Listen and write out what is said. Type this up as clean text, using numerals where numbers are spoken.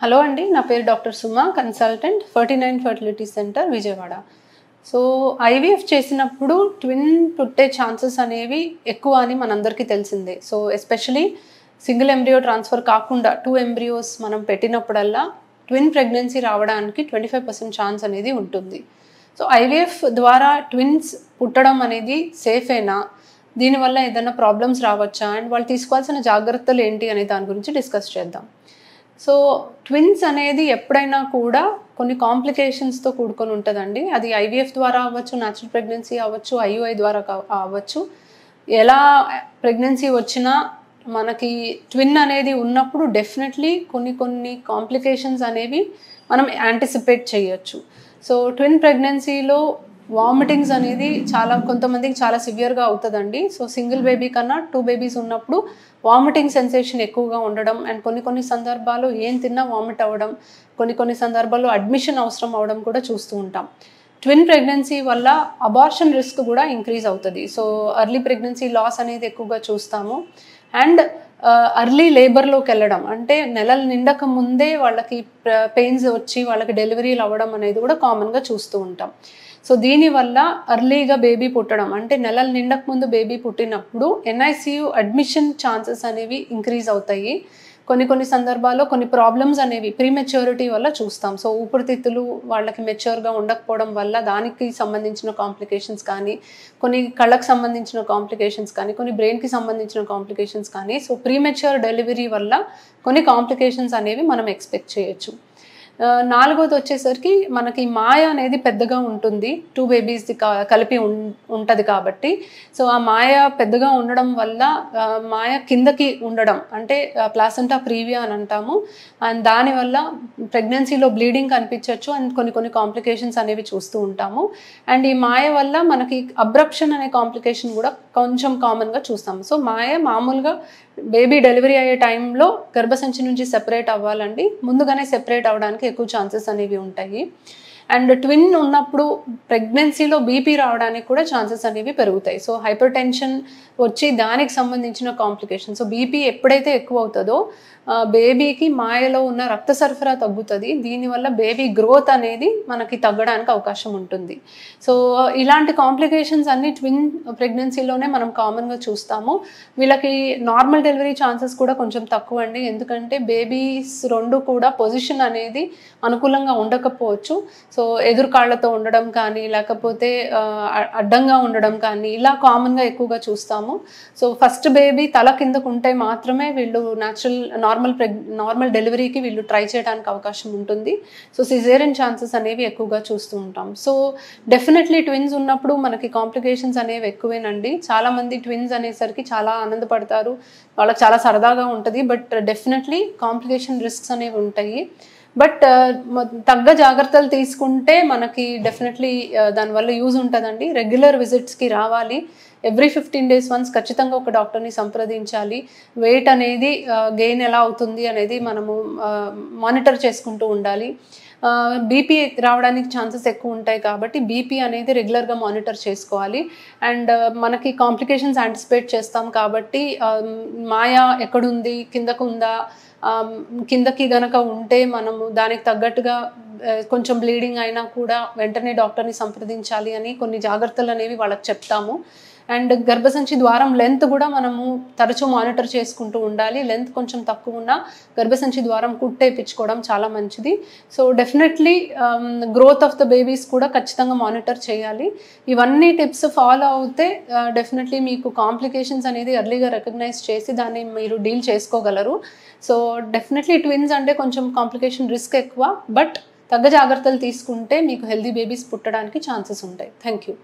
Hello అండి, నా పేరు doctor Suma, consultant 49 fertility centre Vijayawada. So IVF చేసినప్పుడు ట్విన్ పుట్టే ఛాన్సెస్ అనేవి ఎక్కువ అని మనందరికీ తెలిసిందే. So especially single embryo transfer కాకుండా 2 ఎంబ్రియోస్ మనం పెట్టినప్పుడల్లా ట్విన్ ప్రెగ్నెన్సీ రావడానికి 25% ఛాన్స్ అనేది ఉంటుంది. సో ఐవీఎఫ్ ద్వారా ట్విన్స్ పుట్టడం అనేది సేఫేనా, దీనివల్ల ఏదైనా ప్రాబ్లమ్స్ రావచ్చా, అండ్ వాళ్ళు తీసుకోవాల్సిన జాగ్రత్తలు ఏంటి అనే దాని గురించి డిస్కస్ చేద్దాం. సో ట్విన్స్ అనేది ఎప్పుడైనా కూడా కొన్ని కాంప్లికేషన్స్తో కూడుకొని ఉంటుందండి. అది ఐవీఎఫ్ ద్వారా అవ్వచ్చు, న్యాచురల్ ప్రెగ్నెన్సీ అవ్వచ్చు, ఐయుఐ ద్వారా అవ్వచ్చు. ఎలా ప్రెగ్నెన్సీ వచ్చినా మనకి ట్విన్ అనేది ఉన్నప్పుడు డెఫినెట్లీ కొన్ని కాంప్లికేషన్స్ అనేవి మనం యాంటిసిపేట్ చేయొచ్చు. సో ట్విన్ ప్రెగ్నెన్సీలో వామిటింగ్స్ అనేది కొంతమందికి చాలా సివియర్గా అవుతుందండి. సో సింగిల్ బేబీ కన్నా 2 బేబీస్ ఉన్నప్పుడు వామిటింగ్ సెన్సేషన్ ఎక్కువగా ఉండడం, అండ్ కొన్ని సందర్భాల్లో ఏం తిన్నా వామిట్ అవ్వడం, కొన్ని సందర్భాల్లో అడ్మిషన్ అవసరం అవ్వడం కూడా చూస్తూ ఉంటాం. ట్విన్ ప్రెగ్నెన్సీ వల్ల అబార్షన్ రిస్క్ కూడా ఇంక్రీజ్ అవుతుంది. సో ఎర్లీ ప్రెగ్నెన్సీ లాస్ అనేది ఎక్కువగా చూస్తాము. అండ్ ఎర్లీ లేబర్లోకి వెళ్ళడం అంటే నెలలు నిండక ముందే వాళ్ళకి పెయిన్స్ వచ్చి వాళ్ళకి డెలివరీలు అవ్వడం అనేది కూడా కామన్గా చూస్తూ ఉంటాం. సో దీనివల్ల ఎర్లీగా బేబీ పుట్టడం అంటే నెలలు నిండక ముందు బేబీ పుట్టినప్పుడు ఎన్ఐసియు అడ్మిషన్ ఛాన్సెస్ అనేవి ఇంక్రీజ్ అవుతాయి. కొన్ని సందర్భాల్లో కొన్ని ప్రాబ్లమ్స్ అనేవి ప్రీమెచ్యూరిటీ వల్ల చూస్తాం. సో ఊపిరితిత్తులు వాళ్ళకి మెచ్యూర్గా ఉండకపోవడం వల్ల దానికి సంబంధించిన కాంప్లికేషన్స్ కానీ, కొన్ని కళ్ళకు సంబంధించిన కాంప్లికేషన్స్ కానీ, కొన్ని బ్రెయిన్కి సంబంధించిన కాంప్లికేషన్స్ కానీ, సో ప్రీమెచ్యూర్ డెలివరీ వల్ల కొన్ని కాంప్లికేషన్స్ అనేవి మనం ఎక్స్పెక్ట్ చేయొచ్చు. నాలుగోది వచ్చేసరికి మనకి మాయ అనేది పెద్దగా ఉంటుంది, 2 బేబీస్ది కలిపి ఉంటుంది కాబట్టి. సో ఆ మాయ పెద్దగా ఉండడం వల్ల మాయ కిందకి ఉండడం అంటే ప్లాసెంటా ప్రీవియా అని అంటాము. అండ్ దానివల్ల ప్రెగ్నెన్సీలో బ్లీడింగ్ కనిపించవచ్చు, అండ్ కొన్ని కాంప్లికేషన్స్ అనేవి చూస్తూ ఉంటాము. అండ్ ఈ మాయ వల్ల మనకి అబ్రప్షన్ అనే కాంప్లికేషన్ కూడా కొంచెం కామన్గా చూస్తాము. సో మాయ మామూలుగా బేబీ డెలివరీ అయ్యే టైంలో గర్భసంచి నుంచి సెపరేట్ అవ్వాలండి, ముందుగానే సెపరేట్ అవ్వడానికి ఎక్కువ ఛాన్సెస్ అనేవి ఉంటాయి. అండ్ ట్విన్ ఉన్నప్పుడు ప్రెగ్నెన్సీలో బీపీ రావడానికి కూడా ఛాన్సెస్ అనేవి పెరుగుతాయి. సో హైపర్ టెన్షన్ వచ్చి దానికి సంబంధించిన కాంప్లికేషన్. సో బీపీ ఎప్పుడైతే ఎక్కువ అవుతుందో బేబీకి మాయలో ఉన్న రక్త సరఫరా తగ్గుతుంది. దీనివల్ల బేబీ గ్రోత్ అనేది మనకి తగ్గడానికి అవకాశం ఉంటుంది. సో ఇలాంటి కాంప్లికేషన్స్ అన్ని ట్విన్ ప్రెగ్నెన్సీలోనే మనం కామన్గా చూస్తాము. వీళ్ళకి నార్మల్ డెలివరీ ఛాన్సెస్ కూడా కొంచెం తక్కువ అండి, ఎందుకంటే బేబీస్ 2 కూడా పొజిషన్ అనేది అనుకూలంగా ఉండకపోవచ్చు. సో ఎదురుకాళ్లతో ఉండడం కానీ, లేకపోతే అడ్డంగా ఉండడం కానీ, ఇలా కామన్గా ఎక్కువగా చూస్తాము. సో ఫస్ట్ బేబీ తల కిందకు ఉంటే మాత్రమే వీళ్ళు నార్మల్ డెలివరీకి వీళ్ళు ట్రై చేయడానికి అవకాశం ఉంటుంది. సో సిజేరియన్ ఛాన్సెస్ అనేవి ఎక్కువగా చూస్తూ ఉంటాం. సో డెఫినెట్లీ ట్విన్స్ ఉన్నప్పుడు మనకి కాంప్లికేషన్స్ అనేవి ఎక్కువేనండి. చాలామంది ట్విన్స్ అనేసరికి చాలా ఆనందపడతారు, వాళ్ళకి చాలా సరదాగా ఉంటుంది. బట్ డెఫినెట్లీ కాంప్లికేషన్ రిస్క్స్ అనేవి ఉంటాయి. బట్ తగ్గ జాగ్రత్తలు తీసుకుంటే మనకి డెఫినెట్లీ దానివల్ల యూజ్ ఉంటుందండి. రెగ్యులర్ విజిట్స్కి రావాలి. ఎవ్రీ 15 days వన్స్ ఖచ్చితంగా ఒక డాక్టర్ని సంప్రదించాలి. వెయిట్ అనేది గెయిన్ ఎలా అవుతుంది అనేది మనము మానిటర్ చేసుకుంటూ ఉండాలి. బీపీ రావడానికి ఛాన్సెస్ ఎక్కువ ఉంటాయి కాబట్టి బీపీ అనేది రెగ్యులర్గా మానిటర్ చేసుకోవాలి. అండ్ మనకి కాంప్లికేషన్స్ యాంటిసిపేట్ చేస్తాం కాబట్టి మాయ ఎక్కడుంది, కిందకు ఉందా, కిందకి గనక ఉంటే మనము దానికి తగ్గట్టుగా కొంచెం బ్లీడింగ్ అయినా కూడా వెంటనే డాక్టర్ని సంప్రదించాలి అని కొన్ని జాగ్రత్తలు అనేవి వాళ్ళకి చెప్తాము. అండ్ గర్భసంచి ద్వారం లెంత్ కూడా మనము తరచూ మానిటర్ చేసుకుంటూ ఉండాలి. లెంత్ కొంచెం తక్కువ ఉన్నా గర్భసంచి ద్వారం కుట్టేపించుకోవడం చాలా మంచిది. So definitely growth of the babies కూడా ఖచ్చితంగా మానిటర్ చేయాలి. ఇవన్నీ టిప్స్ ఫాలో అవుతే డెఫినెట్లీ మీకు కాంప్లికేషన్స్ అనేది ఎర్లీగా రికగ్నైజ్ చేసి దాన్ని మీరు డీల్ చేసుకోగలరు. సో డెఫినెట్లీ ట్విన్స్ అంటే కొంచెం కాంప్లికేషన్ రిస్క్ ఎక్కువ, బట్ తగ్గ జాగ్రత్తలు తీసుకుంటే మీకు హెల్దీ బేబీస్ పుట్టడానికి ఛాన్సెస్ ఉంటాయి. Thank you.